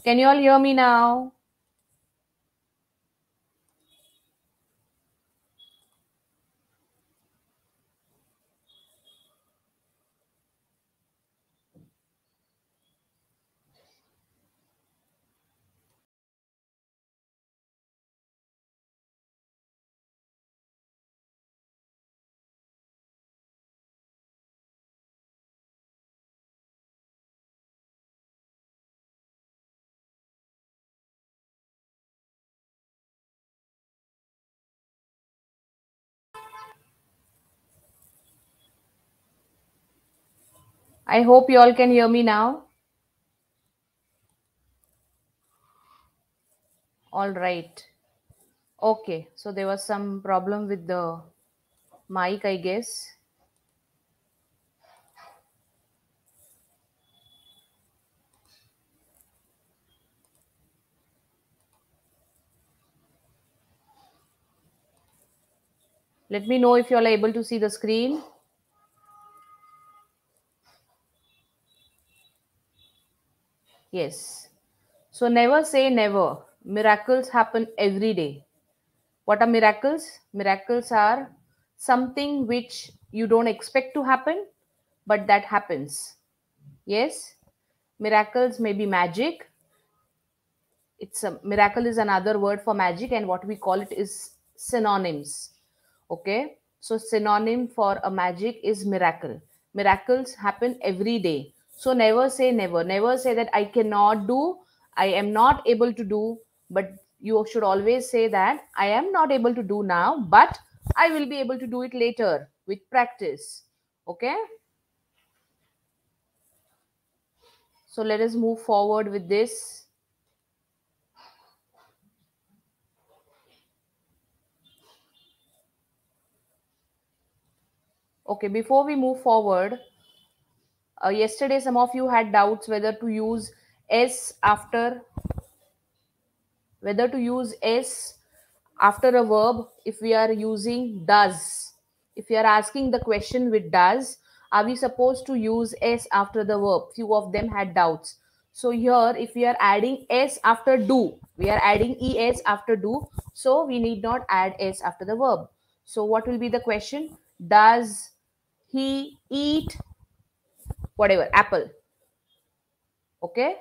Can you all hear me now? I hope you all can hear me now. All right. Okay, so there was some problem with the mic, I guess. Let me know if you all are able to see the screen. Yes. So never say never. Miracles happen every day. What are miracles? Miracles are something which you don't expect to happen, but that happens. Yes. Miracles may be magic. It's a miracle is another word for magic, and what we call it is synonyms. Okay. So synonym for a magic is miracle. Miracles happen every day. So never say never. Never say that I cannot do, I am not able to do, but you should always say that I am not able to do now, but I will be able to do it later with practice. Okay. So let us move forward with this. Okay, before we move forward, yesterday some of you had doubts whether to use s after a verb if we are using does. If you are asking the question with does, are we supposed to use s after the verb? Few of them had doubts. So here, if we are adding s after do, we are adding es after do, so we need not add s after the verb. So what will be the question? Does he eat whatever apple? Okay,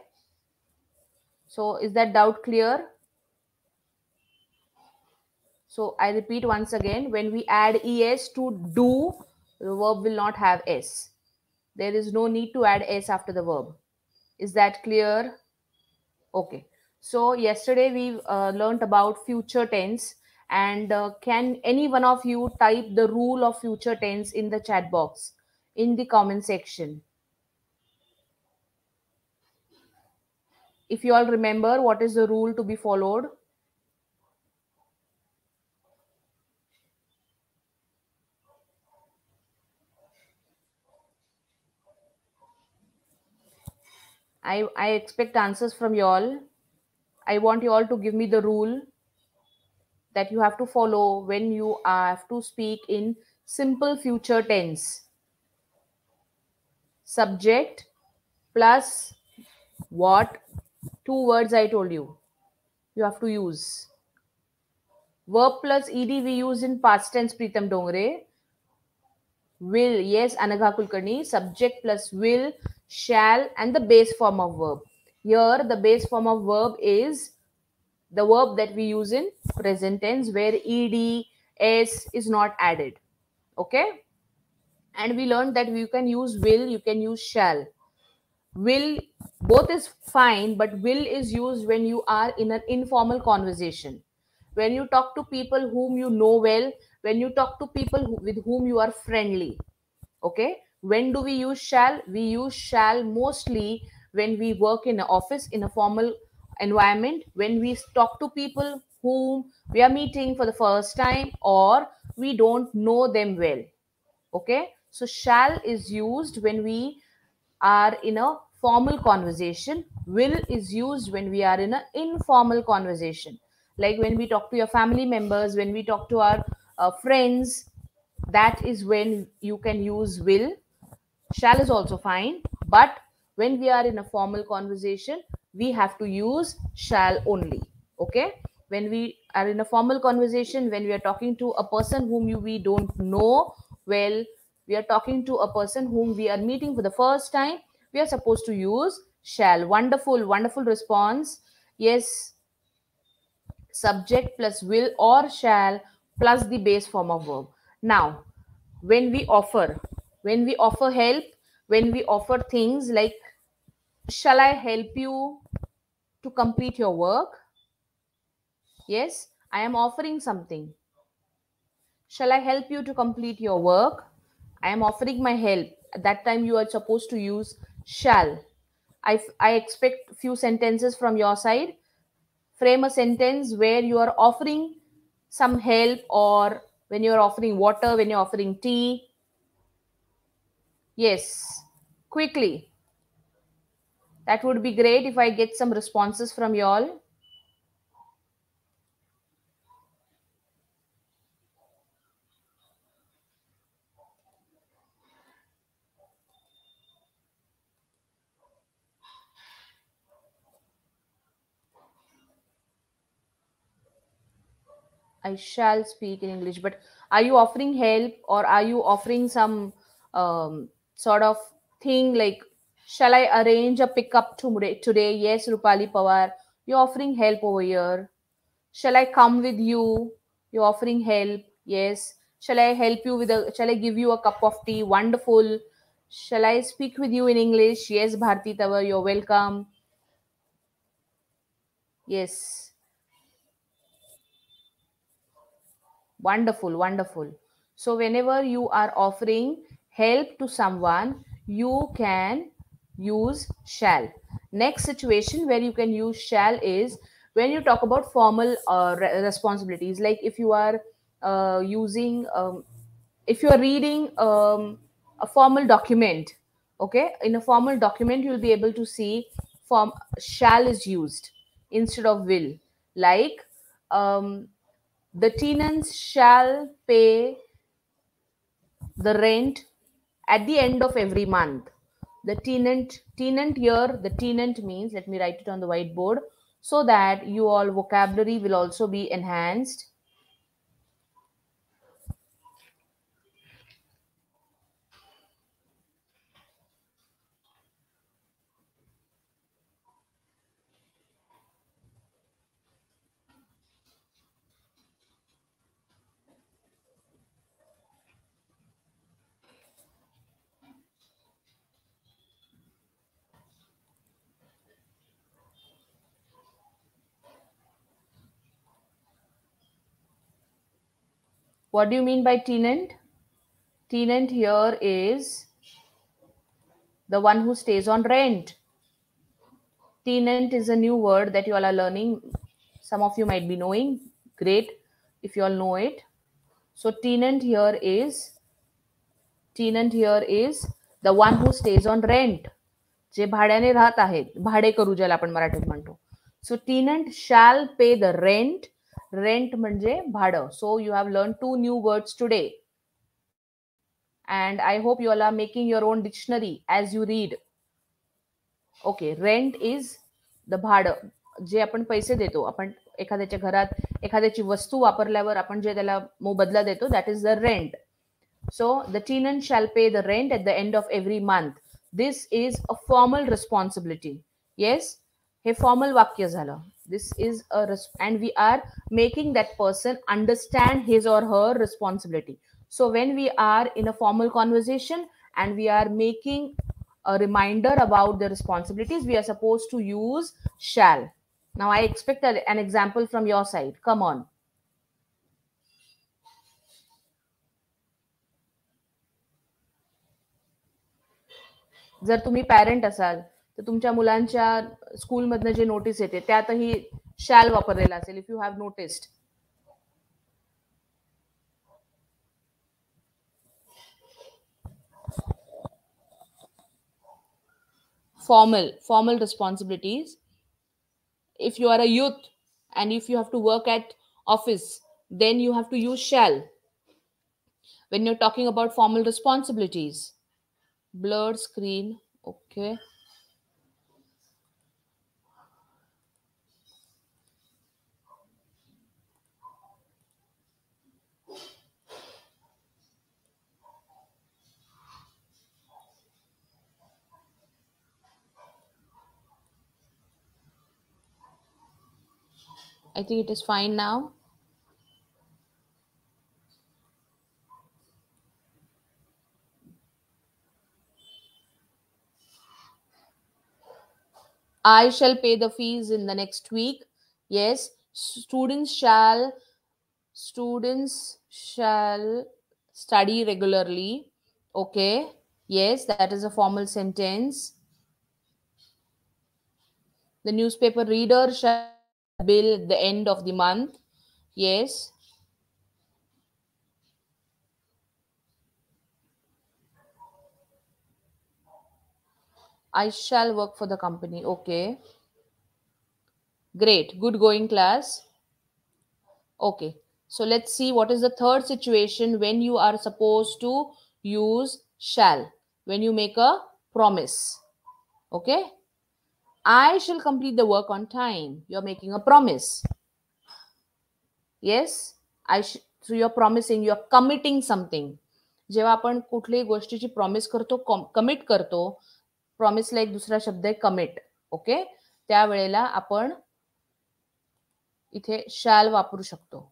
so is that doubt clear? So I repeat once again, when we add es to do, the verb will not have s. There is no need to add s after the verb. Is that clear? Okay. So yesterday we learnt about future tense, and can any one of you type the rule of future tense in the chat box in the comment section? If you all remember, what is the rule to be followed? I expect answers from you all. I want you all to give me the rule that you have to follow when you have to speak in simple future tense. Subject plus what? Two words I told you. You have to use. Verb plus ed we use in past tense, Pritam Dongre. Will, yes, Anagha Kulkarni. Subject plus will, shall, and the base form of verb. Here, the base form of verb is the verb that we use in present tense, where ed, s is not added. Okay. And we learned that you can use will, you can use shall. Will, both is fine, but will is used when you are in an informal conversation, when you talk to people whom you know well, when you talk to people with whom you are friendly. Okay. When do we use shall? We use shall mostly when we work in an office, in a formal environment, when we talk to people whom we are meeting for the first time, or we don't know them well. Okay. So shall is used when we are in a formal conversation. Will is used when we are in an informal conversation, like when we talk to your family members, when we talk to our friends. That is when you can use will. Shall is also fine, but when we are in a formal conversation, we have to use shall only. Okay, when we are in a formal conversation, when we are talking to a person whom we don't know well, we are talking to a person whom we are meeting for the first time, we are supposed to use shall. Wonderful, wonderful response. Yes, subject plus will or shall plus the base form of verb. Now, when we offer, help, when we offer things like, shall I help you to complete your work? Yes, I am offering something. Shall I help you to complete your work? I am offering my help. At that time, you are supposed to use shall. I expect few sentences from your side. Frame a sentence where you are offering some help, or when you are offering water, when you're offering tea. Yes, quickly. That would be great if I get some responses from y'all. I shall speak in English. But are you offering help, or are you offering some sort of thing like, shall I arrange a pickup today? Yes, Rupali Pawar, you're offering help over here. Shall I come with you? You're offering help. Yes. Shall I help you with shall I give you a cup of tea? Wonderful. Shall I speak with you in English? Yes, Bharti Tawar, you're welcome. Yes. Wonderful, wonderful. So, whenever you are offering help to someone, you can use shall. Next situation where you can use shall is when you talk about formal responsibilities. Like if you are using, if you are reading a formal document, okay, in a formal document, you'll be able to see form shall is used instead of will. Like, the tenants shall pay the rent at the end of every month. The tenant here, the tenant means, let me write it on the whiteboard so that you all vocabulary will also be enhanced. What do you mean by tenant? Tenant here is the one who stays on rent. Tenant is a new word that you all are learning. Some of you might be knowing. Great if you all know it. So tenant here is the one who stays on rent. जे भाड्याने राहत आहेत, भाडेकरू ज्याला आपण मराठीत म्हणतो. So tenant shall pay the rent. Rent म्हणजे भाडं. So you have learn 2 new words today. And I hope you all are making your own dictionary as you read. Okay, rent is the भाडं, जे आपण पैसे देतो. आपण एखाद्याच्या घरात एखाद्याची वस्तू वापरल्यावर आपण जे त्याला मोबदला देतो, that is the rent. So the tenant shall pay the rent at the end of every month. This is a formal responsibility. Yes, हे formal वाक्य झालं. This is and we are making that person understand his or her responsibility. So when we are in a formal conversation and we are making a reminder about the responsibilities, we are supposed to use shall. Now I expect an example from your side. Come on. जर तुम्ही parent असाल तर तुमच्या मुलांच्या स्कूलमधनं जे notice येते त्यातही shall वापरलेला असेल. If you have noticed. formal responsibilities. If you are a youth and if you have to work at office, then you have to use shall. When you're talking about formal responsibilities. Blurred screen. Okay. I think it is fine now. I shall pay the fees in the next week. Yes, students shall study regularly. Okay. Yes, that is a formal sentence. The newspaper reader shall bill at the end of the month. Yes. I shall work for the company. Okay. Great. Good going, class. Okay. So let's see what is the third situation when you are supposed to use shall. When you make a promise. Okay. I shall complete the work on time. You're making a promise. Yes. So you're promising, you're committing something. जेव्हा आपण कुठल्याही गोष्टीची promise करतो, commit करतो, प्रॉमिसला एक दुसरा शब्द आहे कमिट. ओके. त्यावेळेला आपण इथे शॅल वापरू शकतो.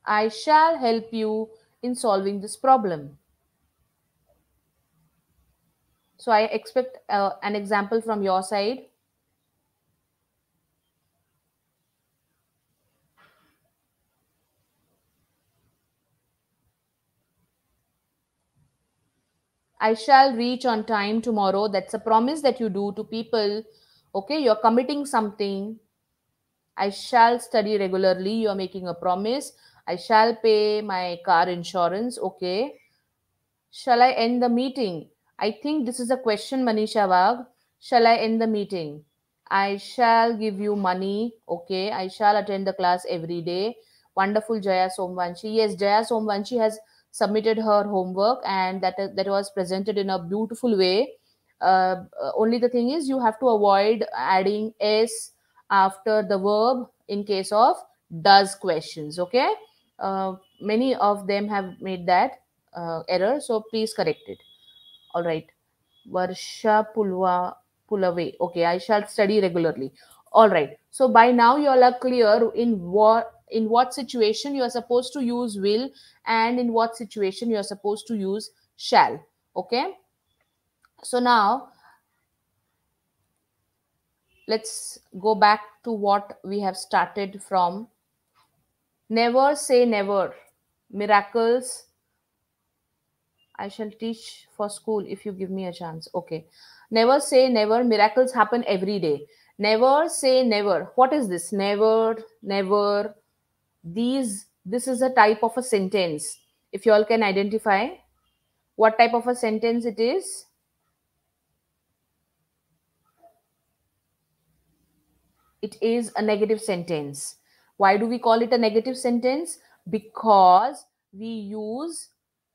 I shall help you in solving this problem. So I expect an example from your side. I shall reach on time tomorrow. That's a promise that you do to people. Okay, you're committing something. I shall study regularly. You're making a promise. I shall pay my car insurance. Okay. Shall I end the meeting? I think this is a question, Manisha Wag. Shall I end the meeting? I shall give you money. Okay. I shall attend the class every day. Wonderful, Jaya Somvanshi. Yes, Jaya Somvanshi has submitted her homework, and that was presented in a beautiful way. Only the thing is, you have to avoid adding s after the verb in case of does questions. Okay. Many of them have made that error, so please correct it. All right. Varsha Pulave. Okay, I shall study regularly. All right. So by now you all are clear in what situation you are supposed to use will, and in what situation you are supposed to use shall. Okay. So now let's go back to what we have started from. Never say never. Miracles I shall teach for school if you give me a chance. Okay. Never say never. Miracles happen every day. Never say never. What is this? Never, never. This is a type of a sentence. If you all can identify what type of a sentence it is. It is a negative sentence. Why do we call it a negative sentence? Because we use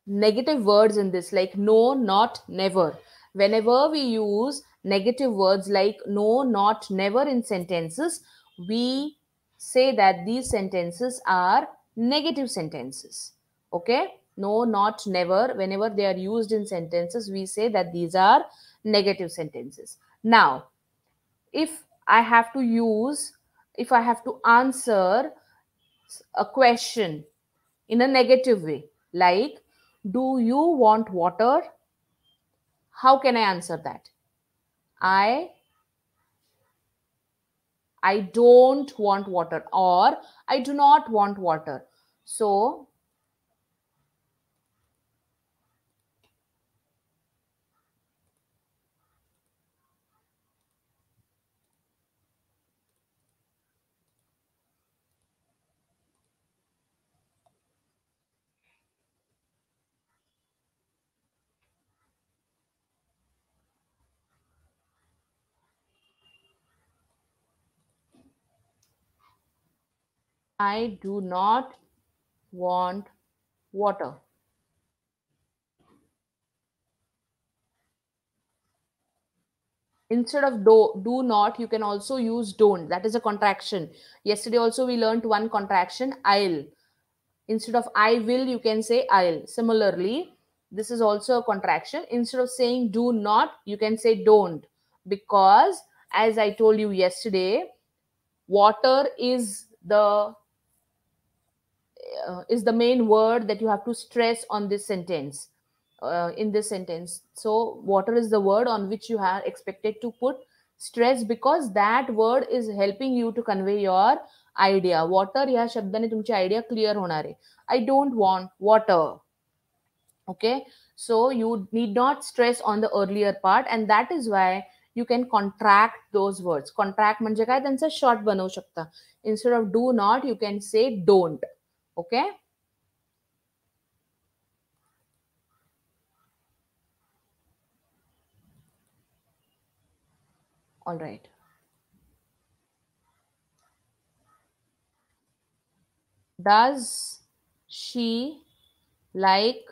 negative words in this, like no, not, never. Whenever we use negative words like no, not, never in sentences, we say that these sentences are negative sentences. Okay? No, not, never. Whenever they are used in sentences, we say that these are negative sentences. Now, if I have to answer a question in a negative way, like, do you want water? How can I answer that? I don't want water, or I do not want water. So I do not want water. Instead of do not, you can also use don't. That is a contraction. Yesterday also we learned one contraction, I'll. Instead of I will, you can say I'll. Similarly, This is also a contraction. Instead of saying do not, you can say don't, because as I told you yesterday, water is the main word that you have to stress on this sentence, in this sentence. So water is the word on which you have expected to put stress, because that word is helping you to convey your idea. Water ह्या शब्दाने तुमची idea clear होणार आहे. I don't want water. Okay, so you need not stress on the earlier part, and that is why you can contract those words. Contract म्हणजे काय, त्यांचा short बनवू शकता. Instead of do not, you can say don't. Okay. All right. Does she like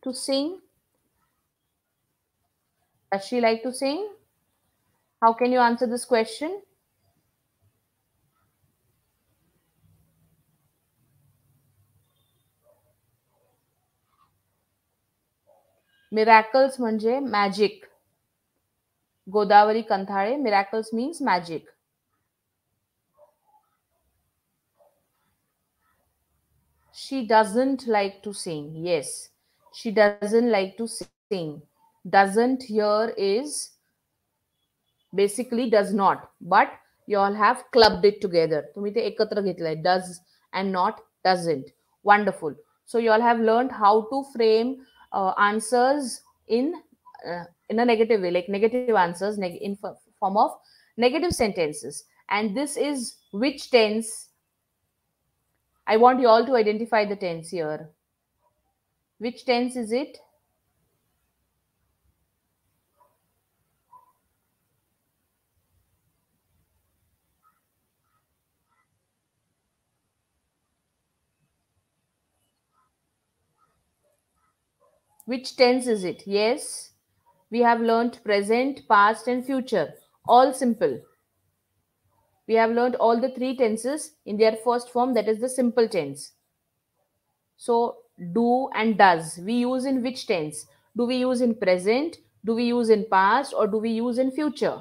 to sing? Does she like to sing? How can you answer this question? Miracles म्हणजे magic. Godavari Kanthale, miracles means magic. She doesn't like to sing. Yes, she doesn't like to sing. Doesn't here is basically does not, but you all have clubbed it together. तुम्ही ते एकत्र घेतलंय, does and not doesn't. Wonderful. So you all have learned how to frame answers in a negative way, like negative answers in form of negative sentences. And this is which tense? I want you all to identify the tense here. Which tense is it? Which tense is it? Yes, we have learned present, past, and future. All simple. We have learned all the three tenses in their first form, that is the simple tense. So, do and does, we use in which tense? Do we use in present? Do we use in past? Or do we use in future?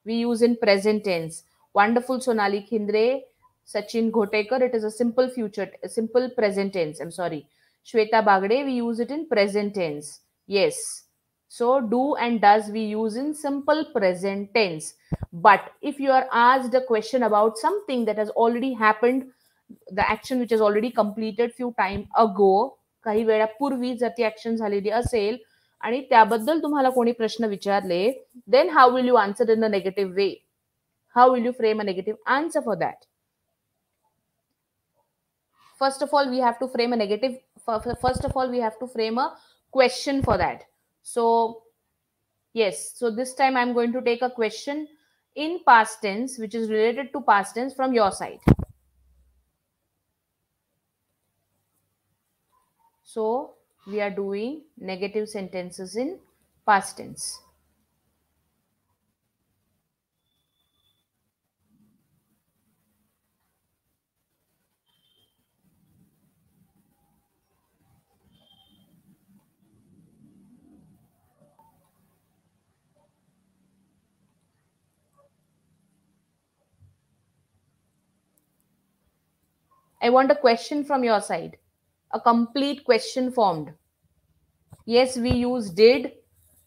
We use in present tense. Wonderful, Sonali Khindre, Sachin Ghotekar, it is a simple future, a simple present tense. I'm sorry. Shweta Bagde, we use it in present tense. Yes. So, do and does we use in simple present tense. But if you are asked a question about something that has already happened, the action which is already completed few time ago, काही वेळापूर्वी जर ती action झालेली असेल आणि त्याबद्दल तुम्हाला कोणी प्रश्न विचारले, then how will you answer in a negative way? How will you frame a negative answer for that? First of all, we have to frame a negative. First of all, we have to frame a question for that. So, yes. So this time I'm going to take a question in past tense, which is related to past tense from your side. So we are doing negative sentences in past tense. I want a question from your side, a complete question formed. Yes, we use did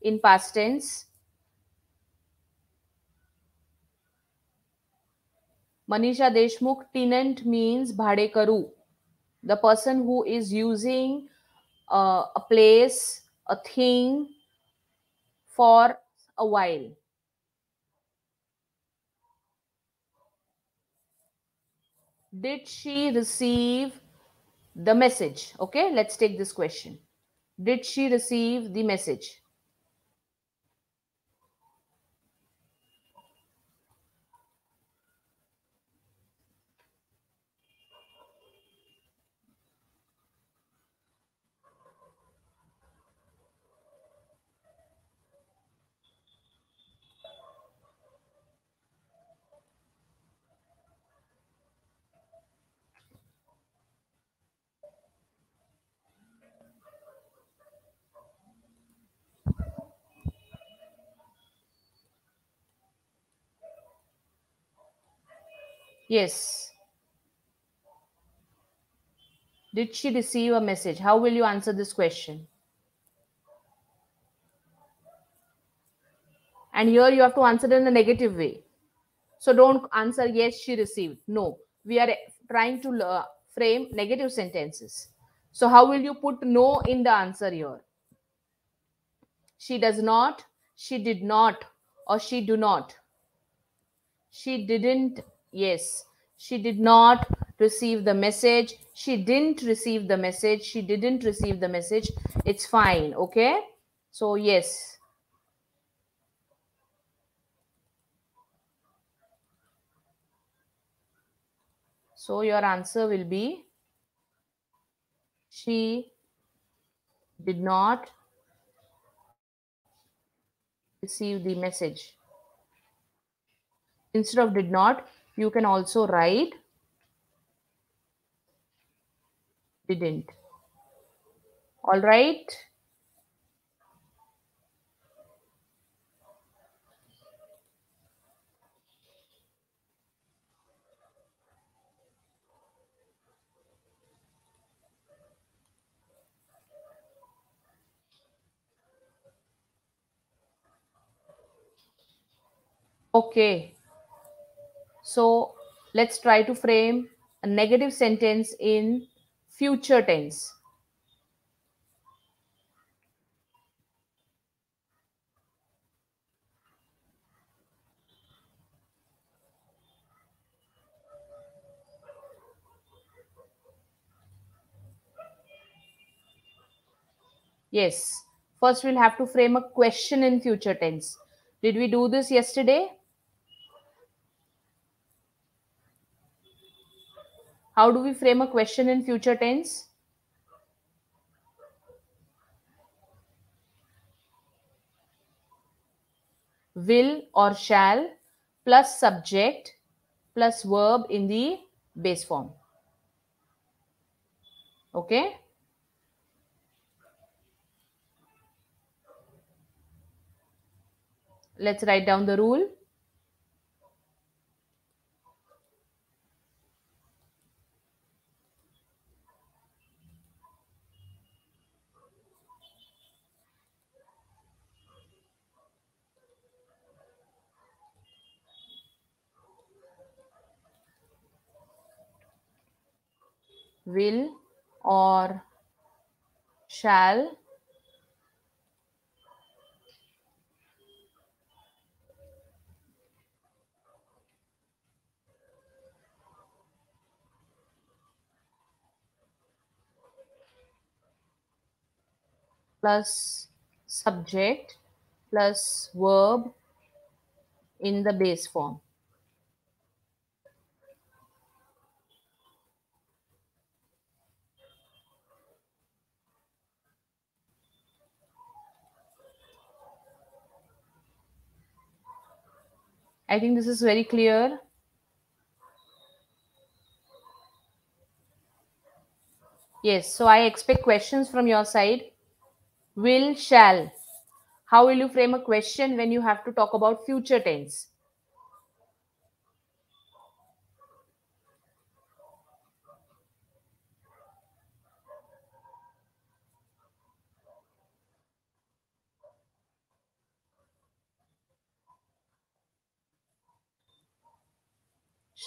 in past tense. Manisha Deshmukh, tenant means bhadekaru, the person who is using a place, a thing for a while. Did she receive the message? Okay, let's take this question. Did she receive the message? Yes. Did she receive a message? How will you answer this question? And here you have to answer in a negative way. So don't answer yes, she received. No, we are trying to frame negative sentences. So how will you put no in the answer here? She does not, she did not, or she do not. She didn't, yes. She did not receive the message. She didn't receive the message. She didn't receive the message. It's fine, okay? So yes. So your answer will be she did not receive the message. Instead of did not, you can also write didn't. All right. Okay. So let's try to frame a negative sentence in future tense. Yes. First, we'll have to frame a question in future tense. Did we do this yesterday? How do we frame a question in future tense? Will or shall plus subject plus verb in the base form. Okay? Let's write down the rule. Will or shall plus subject plus verb in the base form. I think this is very clear. Yes, so I expect questions from your side. Will, shall. How will you frame a question when you have to talk about future tense?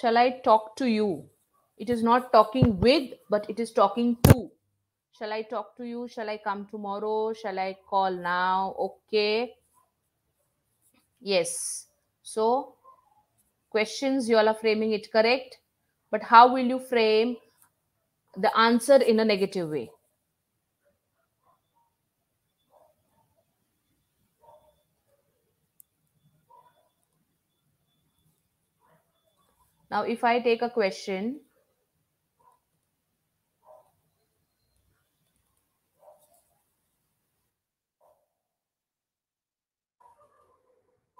Shall I talk to you? It is not talking with, but it is talking to. Shall I talk to you? Shall I come tomorrow? Shall I call now? Okay. Yes. So, questions, you all are framing it correct. But how will you frame the answer in a negative way? Now, if I take a question,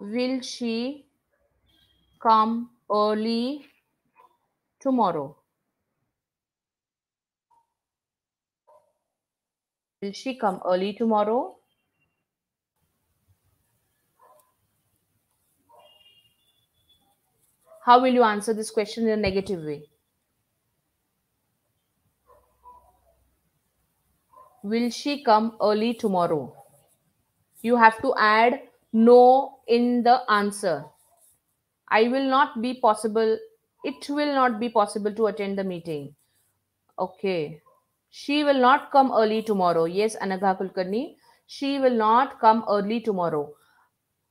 will she come early tomorrow? Will she come early tomorrow? How will you answer this question in a negative way? Will she come early tomorrow? You have to add no in the answer. I will not be possible. It will not be possible to attend the meeting. Okay. She will not come early tomorrow. Yes, Anagha Kulkarni. She will not come early tomorrow.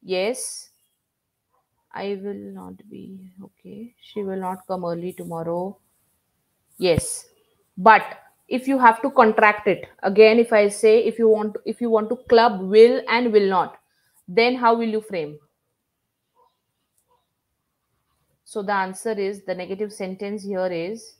Yes, I will not be. Okay. She will not come early tomorrow. Yes. But if you have to contract it, again, if I say if you want to club will and will not, then how will you frame? So the answer is, the negative sentence here is,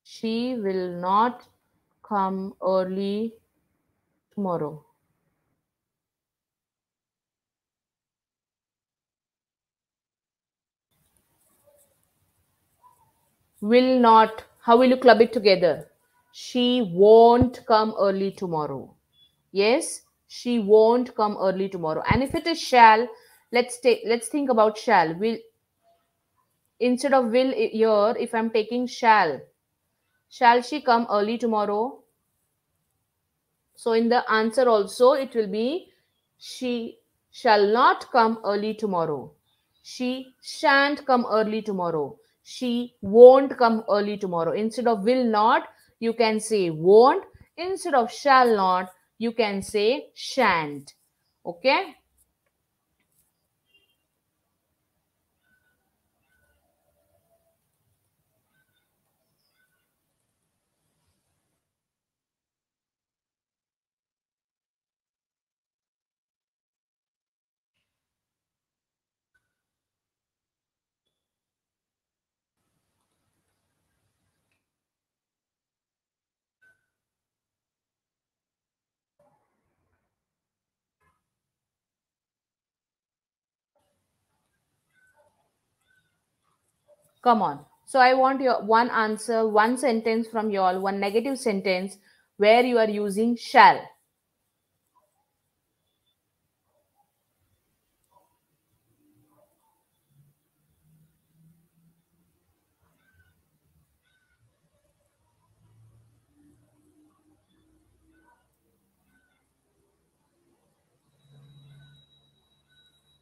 she will not come early tomorrow. Will not, how will you club it together? She won't come early tomorrow. Yes, she won't come early tomorrow. And if it is shall, let's think about shall. Will, instead of will here, if I'm taking shall she come early tomorrow? So in the answer also, it will be, she shall not come early tomorrow. She shan't come early tomorrow. She won't come early tomorrow. Instead of will not, you can say won't. Instead of shall not, you can say shan't. Okay. Come on. So I want your one answer, one sentence from you all, one negative sentence where you are using shall.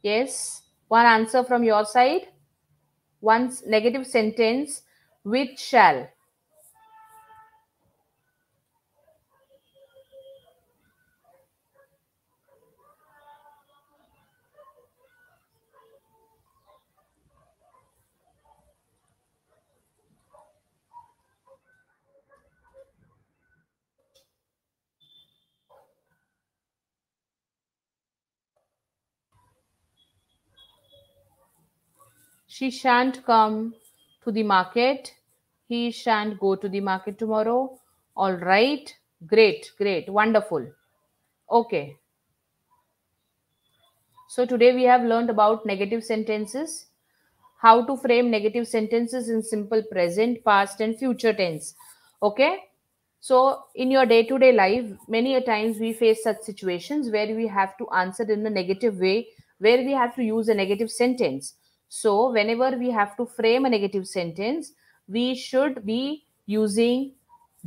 Yes. One answer from your side. One negative sentence with shall. She shan't come to the market. He shan't go to the market tomorrow. All right. Great, great, wonderful. Okay. So today we have learned about negative sentences, how to frame negative sentences in simple present, past, and future tense. Okay. So in your day to day life, many a times we face such situations where we have to answer in a negative way, where we have to use a negative sentence. So whenever we have to frame a negative sentence, we should be using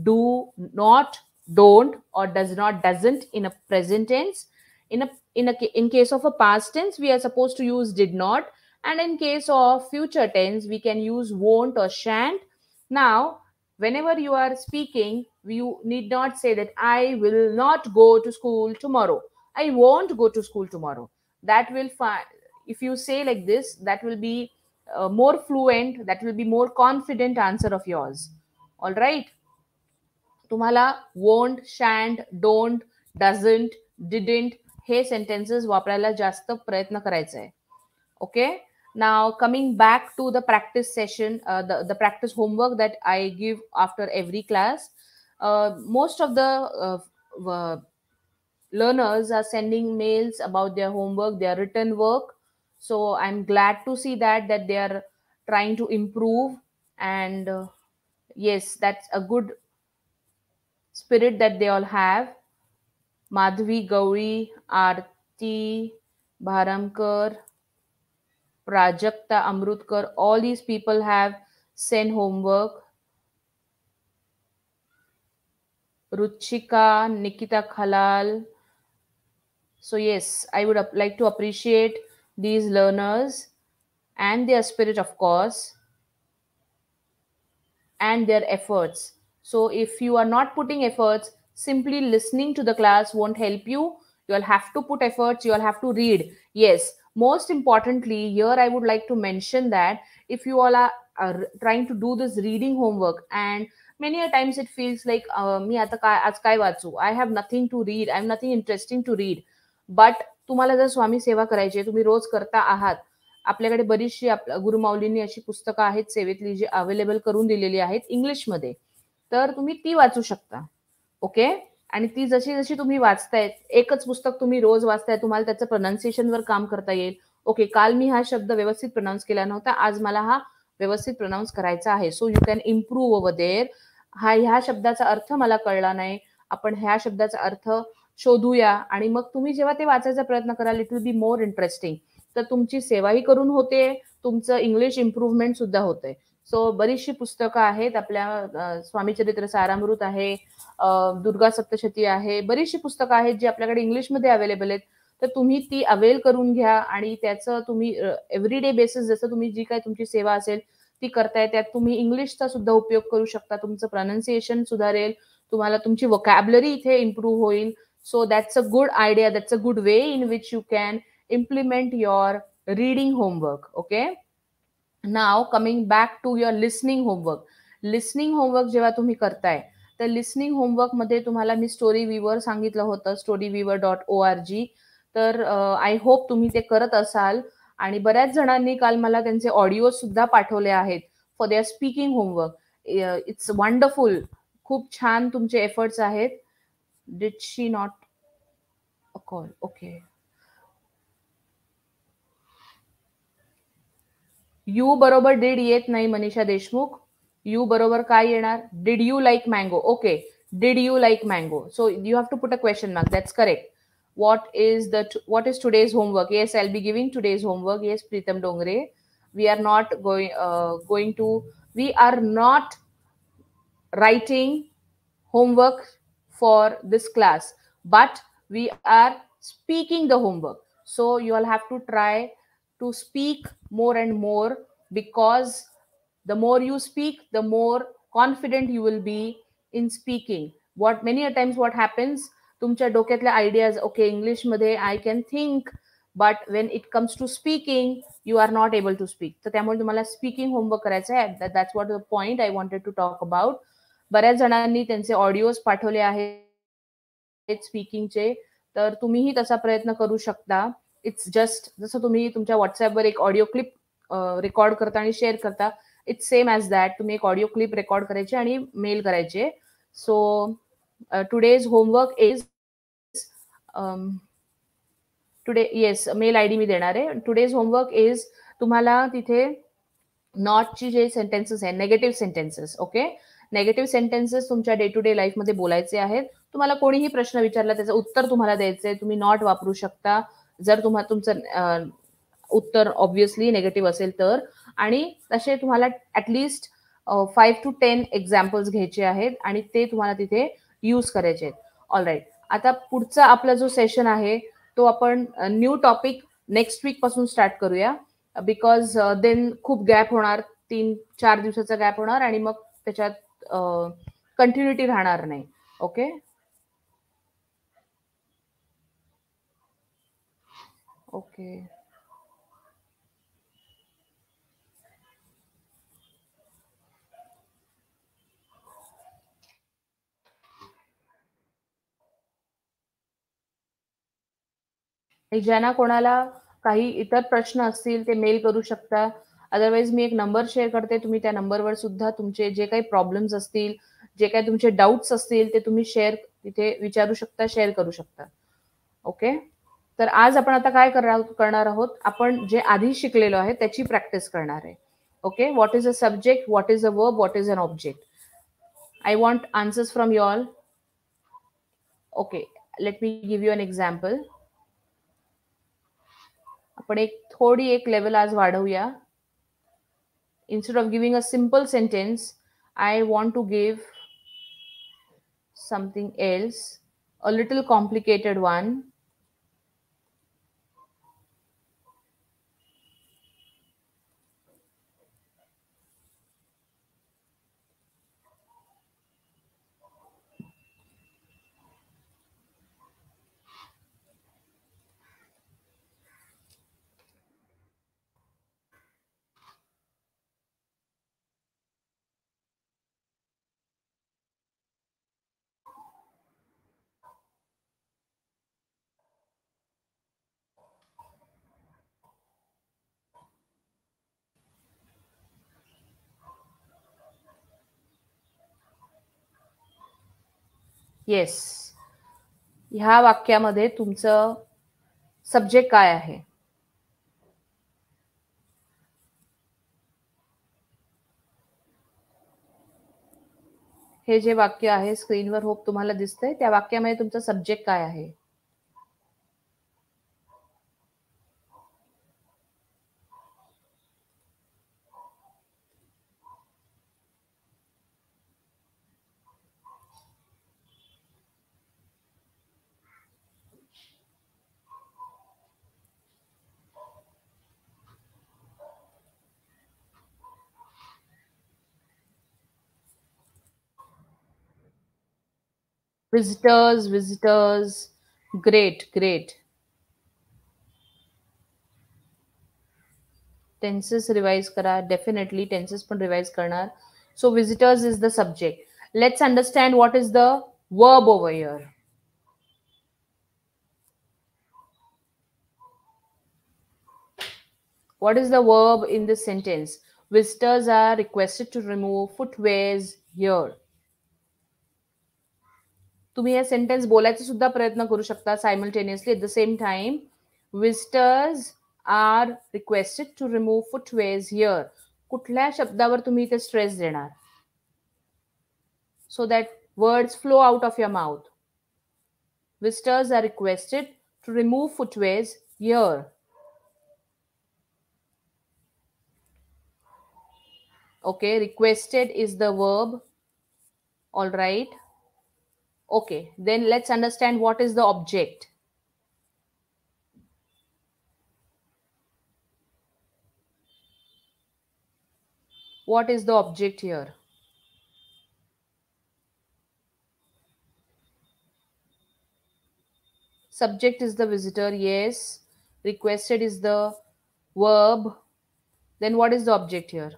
do not, don't, or does not, doesn't in a present tense. In case of a past tense, we are supposed to use did not, and in case of future tense, we can use won't or shan't. Now, whenever you are speaking, you need not say that I will not go to school tomorrow. I won't go to school tomorrow. That will find, if you say like this, that will be more fluent, that will be more confident answer of yours. All right. तुम्हाला won't, shan't, don't, doesn't, didn't hey sentences वापरायला जास्त प्रयत्न करायचा आहे. Okay. Now coming back to the practice session, the practice homework that I give after every class. Most of the learners are sending mails about their homework, their written work. So I'm glad to see that they are trying to improve, and yes, that's a good spirit that they all have. Madhvi, Gauri, Aarti, Bharamkar, Prajakta, Amrutkar, all these people have sent homework. Ruchika, Nikita Khalal. So yes, I would like to appreciate these learners and their spirit, of course, and their efforts. So if you are not putting efforts, simply listening to the class won't help you. You'll have to put efforts, you'll have to read. Yes, most importantly, here I would like to mention that if you all are trying to do this reading homework, and many a times it feels like मी आता काय आज काय वाचू, I have nothing to read, I have nothing interesting to read. But तुम्हाला जर स्वामी सेवा करायची आहे, तुम्ही रोज करता आहात, आपल्याकडे बरीचशी गुरुमाऊलींनी अशी पुस्तकं आहेत सेवेतली जी अवेलेबल करून दिलेली आहेत इंग्लिशमध्ये, तर तुम्ही ती वाचू शकता. ओके. आणि ती जशी जशी तुम्ही वाचतायत, एकच पुस्तक तुम्ही रोज वाचताय, तुम्हाला त्याचं प्रोनाउन्सिएशनवर काम करता येईल. ओके, काल मी हा शब्द व्यवस्थित प्रोनाऊन्स केला नव्हता, आज मला हा व्यवस्थित प्रोनाऊन्स करायचा आहे. So you can improve over there. ह्या शब्दाचा अर्थ मला कळला नाही, आपण ह्या शब्दाचा अर्थ शोधूया, आणि मग तुम्ही जेव्हा ते वाचायचा प्रयत्न कराल, it will be more interesting. तर तुमची सेवाही करून होते, तुमचं इंग्लिश इम्प्रूव्हमेंट सुद्धा होतंय. सो बरीचशी पुस्तकं आहेत आपल्या, स्वामी चरित्र सारामृत आहे, दुर्गा सप्तशती आहे, बरीचशी पुस्तकं आहेत जी आपल्याकडे इंग्लिशमध्ये अवेलेबल आहेत. तर तुम्ही ती अवेल करून घ्या, आणि त्याचं तुम्ही एव्हरीडे बेसिस जसं तुम्ही जी काय तुमची सेवा असेल ती करताय, त्यात तुम्ही इंग्लिशचा सुद्धा उपयोग करू शकता. तुमचं प्रोनाउन्सिएशन सुधारेल, तुम्हाला तुमची वोकॅब्युलरी इथे इम्प्रूव्ह होईल. So that's a good idea, that's a good way in which you can implement your reading homework. Okay, now coming back to your listening homework. Listening homework जेव्हा तुम्ही करताय, तर लिसनिंग होमवर्क मध्ये तुम्हाला मी story व्हीवर सांगितलं होतं, storyweaver.org. तर आय होप तुम्ही ते करत असाल. आणि बऱ्याच जणांनी काल मला त्यांचे ऑडिओ सुद्धा पाठवले आहेत for their speaking homework. It's wonderful, खूप छान तुमचे एफर्ट्स आहेत. Did she not a call? Okay. You बरोबर डिड येत नाही मनीषा देशमुख. यू बरोबर काय येणार? Did you like mango? Okay, did you like mango. So you have to put a question mark. That's correct. what is today's homework? Yes, I'll be giving today's homework. Yes, Pritam Dongre, we are not writing homework for this class, but we are speaking the homework. So you all have to try to speak more and more, because the more you speak, the more confident you will be in speaking. What many a times what happens, तुमच्या डोक्यातल्या ideas, okay, English मध्ये I can think, but when it comes to speaking you are not able to speak. तर त्यामुळे तुम्हाला speaking homework करायचं आहे. That's what the point I wanted to talk about. बऱ्याच जणांनी त्यांचे ऑडिओज पाठवले आहेत स्पीकिंगचे, तर तुम्हीही तसा प्रयत्न करू शकता. इट्स जस्ट जसं तुम्ही तुमच्या व्हॉट्सअपवर एक ऑडिओ क्लिप रेकॉर्ड करता आणि शेअर करता, इट्स सेम ॲज दॅट. तुम्ही एक ऑडिओ क्लिप रेकॉर्ड करायचे आणि मेल करायचे. So today's homework is today, yes, mail ID मी देणार आहे. टुडेज होमवर्क इज, तुम्हाला तिथे नॉटची जे सेंटेन्सेस आहे, negative sentences. Okay, negative sentences तुमच्या डे टू डे लाईफमध्ये बोलायचे आहेत. तुम्हाला कोणीही प्रश्न विचारला त्याचं उत्तर तुम्हाला द्यायचंय, तुम्ही नॉट वापरू शकता जर तुमचं उत्तर ऑब्व्हियसली नेगेटिव्ह असेल तर. आणि तसे तुम्हाला ॲटलिस्ट 5 to 10 एक्झाम्पल्स घ्यायचे आहेत आणि ते तुम्हाला तिथे यूज करायचे आहेत. ऑल राईट, आता पुढचा आपला जो सेशन आहे तो आपण न्यू टॉपिक नेक्स्ट वीक पासून स्टार्ट करूया, बिकॉज देन खूप गॅप होणार, 3-4 दिवसाचा गॅप होणार आणि मग त्याच्यात कंटिन्युटी राहणार नाही. Okay okay. ज्यांना कोणाला काही इतर प्रश्न असतील ते मेल करू शकता. अदरवाईज मी एक नंबर शेअर करते, तुम्ही त्या नंबरवर सुद्धा तुमचे जे काही प्रॉब्लेम्स असतील, जे काही तुमचे डाऊट्स असतील ते तुम्ही तिथे विचारू शकता, शेअर करू शकता. ओके. तर आज आपण आता काय करणार आहोत, आपण जे आधी शिकलेलो आहे त्याची प्रॅक्टिस करणार आहे. Okay. What is a subject, what is a verb, what is an object. I want answers from you all. Okay, let me give you an example. आपण थोडी एक लेवल आज वाढवूया. Instead of giving a simple sentence, I want to give something else, a little complicated one. Yes. ह्या वाक्यामध्ये तुमचं subject काय आहे? हे जे वाक्य आहे स्क्रीनवर होप तुम्हाला दिसतंय, त्या वाक्यामध्ये तुमचा सब्जेक्ट काय आहे? Visitors. Great. टेन्सेस रिवाइज करा. डेफिनेटली टेन्सेस पण रिवाइज करणार. So visitors is the subject. Let's understand what is the verb over here. What is the verb in this sentence? Visitors are requested to remove footwears here. तुम्ही हे sentence बोलायचा सुद्धा प्रयत्न करू शकता simultaneously at the same time. Visitors are requested to remove footwears here. कुठल्या शब्दावर तुम्ही इथे स्ट्रेस देणार? So that words flow out of your mouth. Visitors are requested to remove footwears here. Okay, requested is the verb. All right. Okay, then let's understand what is the object. What is the object here? Subject is the visitor, yes. Requested is the verb. Then what is the object here?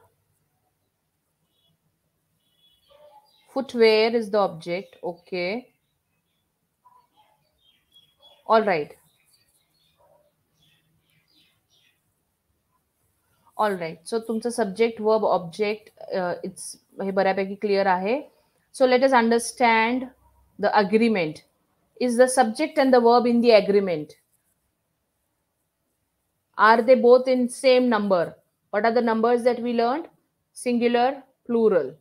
Footwear is the object. Okay. All right. All right. So तुमचं subject, verb, object, it's हे बऱ्यापैकी clear आहे. So let us understand the agreement. Is the subject and the verb in the agreement? Are they both in same number? What are the numbers that we learned? Singular, plural.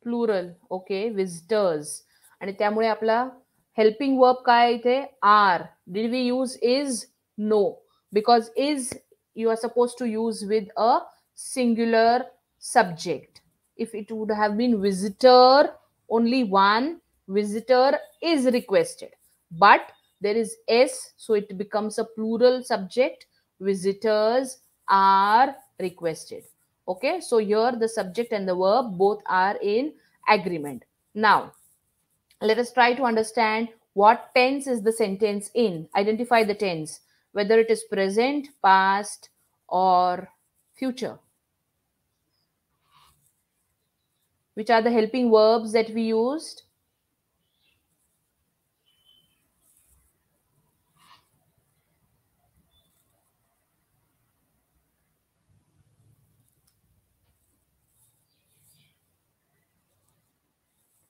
Plural. Okay. Visitors. आणि त्यामुळे आपला helping verb काय इथे? Are. Did we use is? No. Because is you are supposed to use with a singular subject. If it would have been visitor, only one visitor is requested. But there is s, so it becomes a plural subject. Visitors are requested. Okay, so here the subject and the verb both are in agreement. Now, let us try to understand what tense is the sentence in. Identify the tense. whether it is present, past, or future. Which are the helping verbs that we used?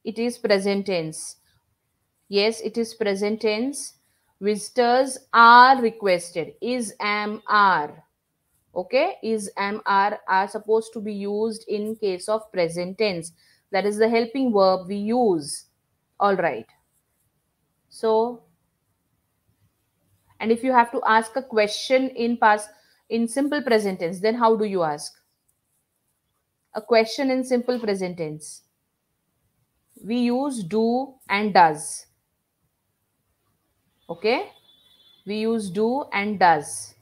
It is present tense. Yes, it is present tense. Visitors are requested. Is, am, are. Okay, is, am, are supposed to be used in case of present tense. That is the helping verb we use. All right. So, and if you have to ask a question in past, in simple present tense, then how do you ask? A question in simple present tense. We use do and does. Okay, we use do and does.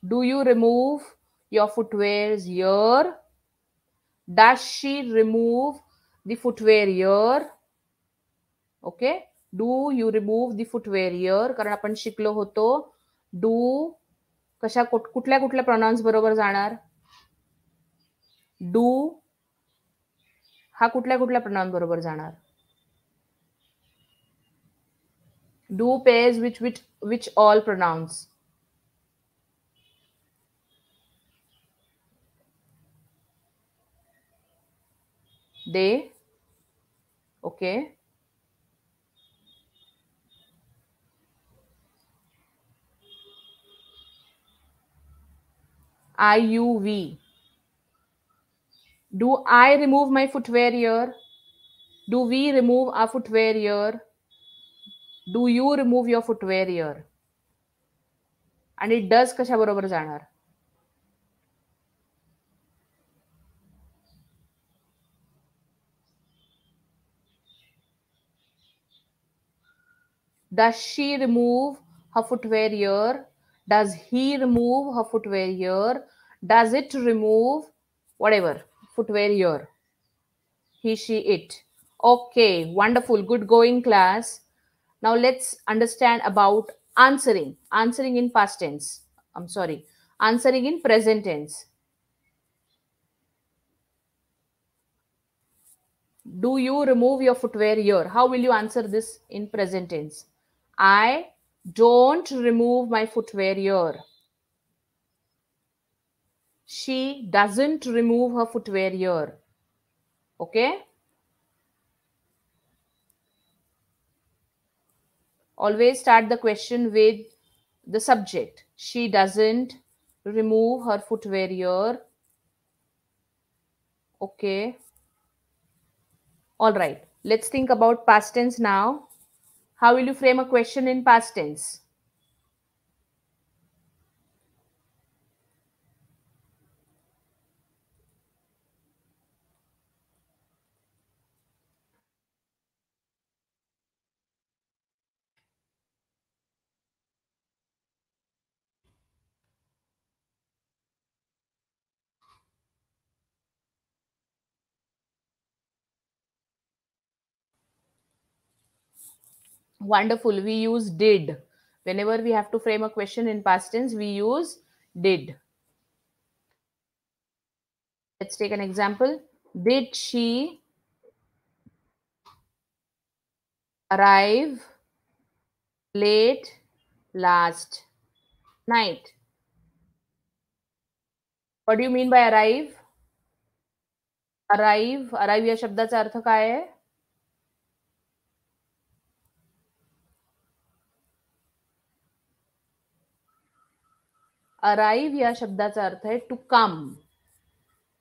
Do you remove your footwears here? Does she remove the footwear here? Okay, do you remove the footwear here? कारण आपण शिकलो होतो do कशा कुठल्या कुठल्या pronounce बरोबर जाणार? do हा कुठल्या कुठल्या प्रोनाउन बरोबर जाणार? Do pairs which all pronouns? They. Okay. I, you, we. Do I remove my footwear here? Do we remove our footwear here? Do you remove your footwear here? And it does कशा बरोबर जाणार? Does she remove her footwear here? Does he remove her footwear here? Does it remove whatever footwear here? He, she, it. Okay, wonderful. Good going, class. Now let's understand about answering. Answering in past tense. I'm sorry. Answering in present tense. Do you remove your footwear here? How will you answer this in present tense? I don't remove my footwear here. She doesn't remove her footwear here. Okay? Always start the question with the subject. She doesn't remove her footwear here. Okay. All right. Let's think about past tense now. How will you frame a question in past tense? Wonderful. We use did. Whenever we have to frame a question in past tense, we use did. Let's take an example. Did she arrive late last night? What do you mean by arrive? Arrive या शब्दाचा अर्थ काय आहे? Arrive या शब्दाचा अर्थ आहे to come.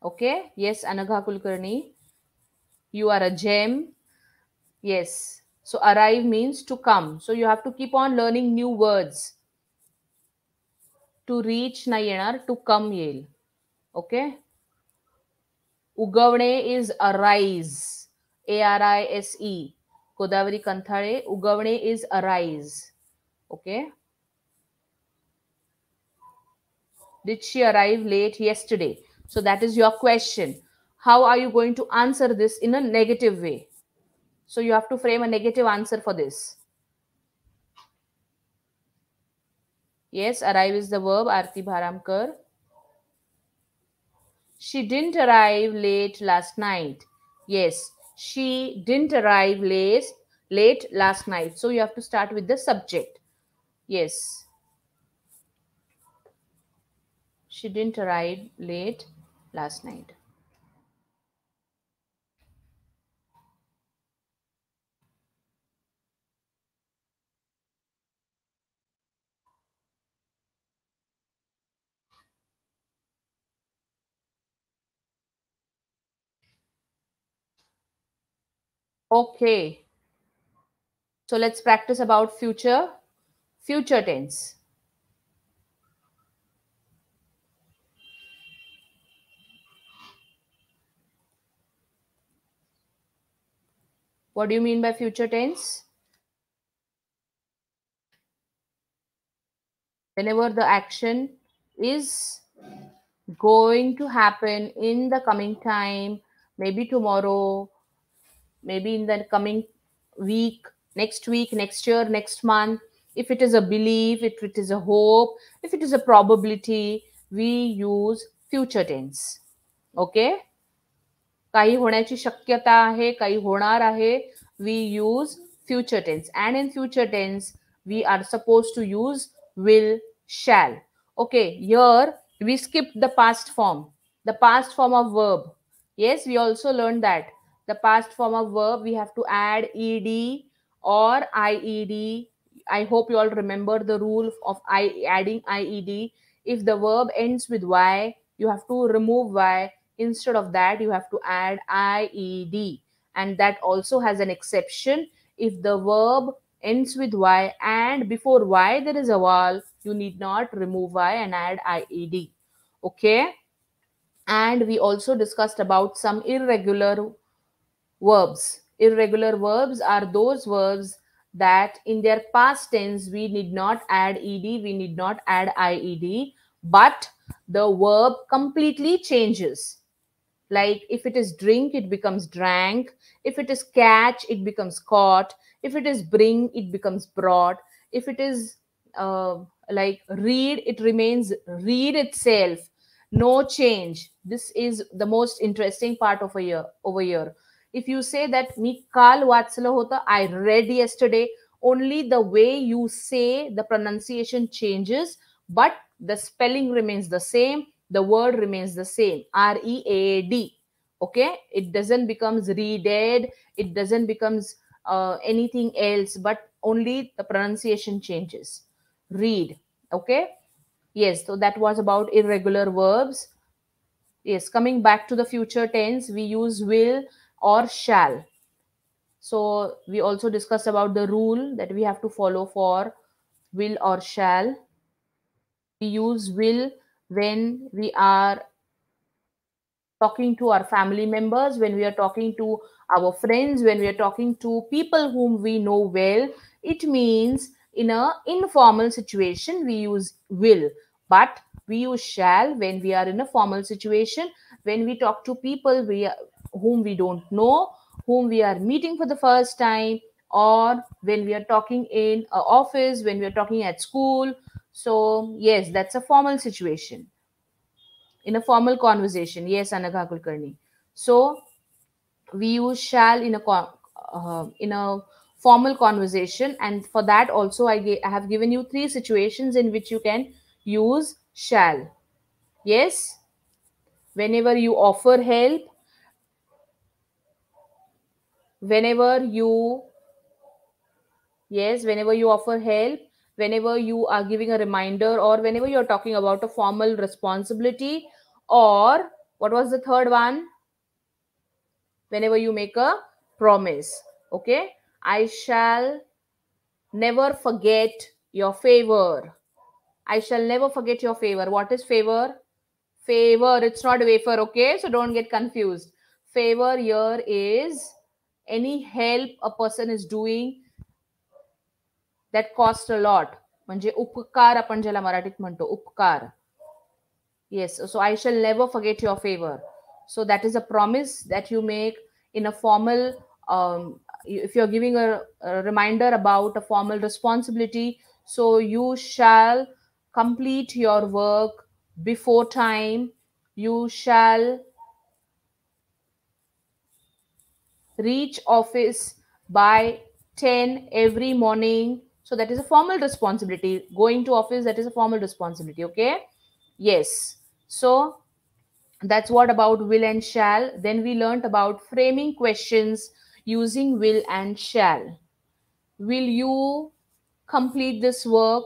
Okay? Yes, Anagha Kulkarni. You are a gem. Yes. So arrive means to come. So you have to keep on learning new words. To reach नाही येणार, to come येईल. Okay? उगवणे is arise. A-R-I-S-E. Godavari कंथाळे. उगवणे is arise. Okay? Did she arrive late yesterday? So that is your question. How are you going to answer this in a negative way? So you have to frame a negative answer for this. Yes, arrive is the verb. Aarti Bharamkar. She didn't arrive late last night. Yes, she didn't arrive late last night. So you have to start with the subject. Yes, she didn't arrive late last night. Okay. So let's practice about future tense. What do you mean by future tense? Whenever the action is going to happen in the coming time, maybe tomorrow, maybe in the coming week, next year, next month. If it is a belief, if it is a hope, if it is a probability, we use future tense. Okay? काही होण्याची शक्यता आहे, काही होणार आहे, we use future tense. And in future tense, we are supposed to use will, shall. Okay, here we skipped the past form of verb. Yes, we also learned that the past form of verb, we have to add ed or ied. I hope you all remember the rule of adding ied. If the verb ends with y, you have to remove y. Instead of that, you have to add ied. And that also has an exception. If the verb ends with y and before y there is a vowel, you need not remove y and add ied. Okay? And we also discussed about some irregular verbs. Irregular verbs are those verbs that in their past tense we need not add ed, we need not add ied, but the verb completely changes. Like if it is drink, it becomes drank. If it is catch, it becomes caught. If it is bring, it becomes brought. If it is like read, it remains read itself. No change. This is the most interesting part of a year over here. If you say that मी काल वाचलं होतं, I read yesterday, only the way you say the pronunciation changes, but the spelling remains the same, the word remains the same, read. Okay, it doesn't becomes readed, it doesn't becomes anything else, but only the pronunciation changes. Read. Okay, yes, so that was about irregular verbs. Yes, coming back to the future tense, we use will or shall. So we also discussed about the rule that we have to follow for will or shall. We use will when we are talking to our family members, when we are talking to our friends, when we are talking to people whom we know well. It means in a informal situation we use will, but we use shall when we are in a formal situation, when we talk to people whom we don't know, whom we are meeting for the first time, or when we are talking in an office, when we are talking at school. So yes, that's a formal situation, in a formal conversation. Yes, Anagha Kulkarni. So we use shall in a formal conversation, and for that also I have given you three situations in which you can use shall. Yes, whenever you offer help, whenever you yes, whenever you offer help, whenever you are giving a reminder, or whenever you are talking about a formal responsibility, or what was the third one? Whenever you make a promise. Okay, I shall never forget your favor. I shall never forget your favor. What is favor? Favor, it's not wafer. Okay, so don't get confused. Favor here is any help a person is doing that cost a lot. म्हणजे उपकार आपण ज्याला मराठीत म्हणतो, उपकार. Yes, so I shall never forget your favor. So that is a promise that you make in a formal if you're giving a reminder about a formal responsibility, so you shall complete your work before time, you shall reach office by 10 every morning. So that is a formal responsibility. Going to office, that is a formal responsibility. Okay. Yes. So that's what about will and shall. Then we learnt about framing questions using will and shall. Will you complete this work?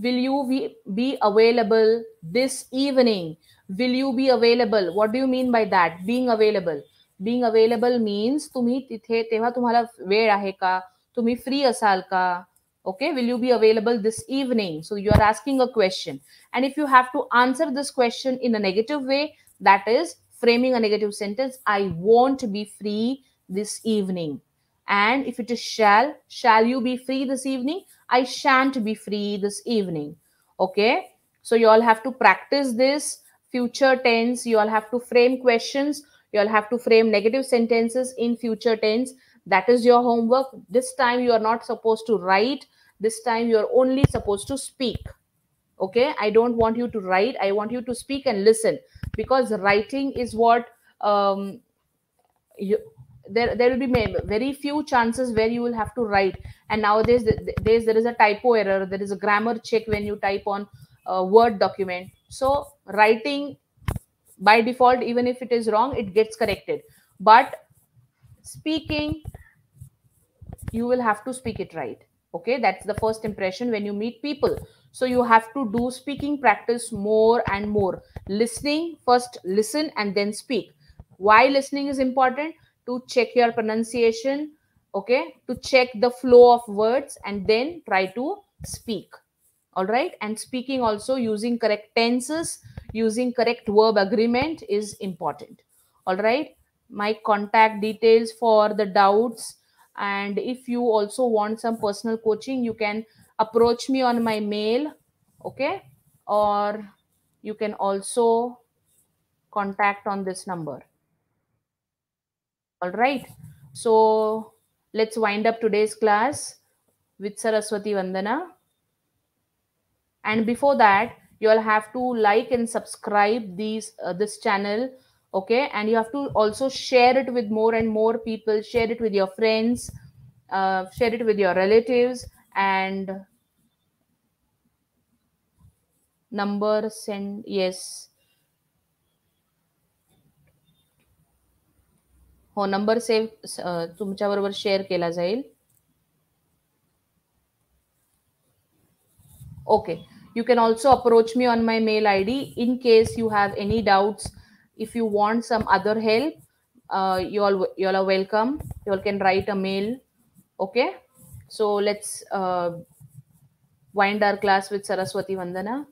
Will you be available this evening? Will you be available? What do you mean by that? Being available. Being available means तुम्ही तिथे तेव्हा तुम्हाला वेळ आहे का? तुम्ही free असाल का? Okay, will you be available this evening? So you are asking a question. And if you have to answer this question in a negative way, that is framing a negative sentence. I won't be free this evening. And if it is shall you be free this evening? I shan't be free this evening. Okay. So you all have to practice this future tense. You all have to frame questions. You all have to frame negative sentences in future tense. That is your homework. This time you are not supposed to write. This time you are only supposed to speak. Okay. I don't want you to write. I want you to speak and listen, because writing is what there will be very few chances where you will have to write. And nowadays there is a typo error, there is a grammar check when you type on a word document. So writing by default, even if it is wrong, it gets corrected. But speaking, you will have to speak it right. Okay, that's the first impression when you meet people. So you have to do speaking practice more and more. Listening, first listen and then speak. Why listening is important? To check your pronunciation, okay, to check the flow of words, and then try to speak. All right. And speaking also using correct tenses, using correct verb agreement is important. All right. My contact details for the doubts, and if you also want some personal coaching, you can approach me on my mail. Okay. Or you can also contact on this number. All right. So let's wind up today's class with Saraswati Vandana. And before that, you all have to like and subscribe this channel. Okay. And you have to also share it with more and more people. Share it with your friends. Share it with your relatives. And number send, yes. हो, number save तुमच्याबरोबर share केला जाईल. Okay. You can also approach me on my mail ID in case you have any doubts. If you want some other help, you all are welcome. You all can write a mail. Okay. So let's wind our class with Saraswati Vandana.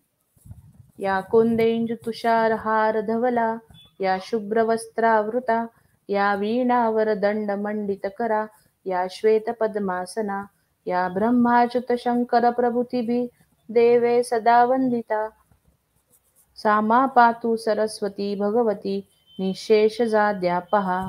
या कुंदेंजु तुषार हार धवला, या शुभ्र वस्त्रावृता, या वीणावर दंड मंडित करा, या श्वेत पद्मासना, या ब्रह्माच्युत शंकर प्रभृतिभिः देवे सदा वंदिता, सा मा पातु सरस्वती भगवती निःशेषजाड्यापहा.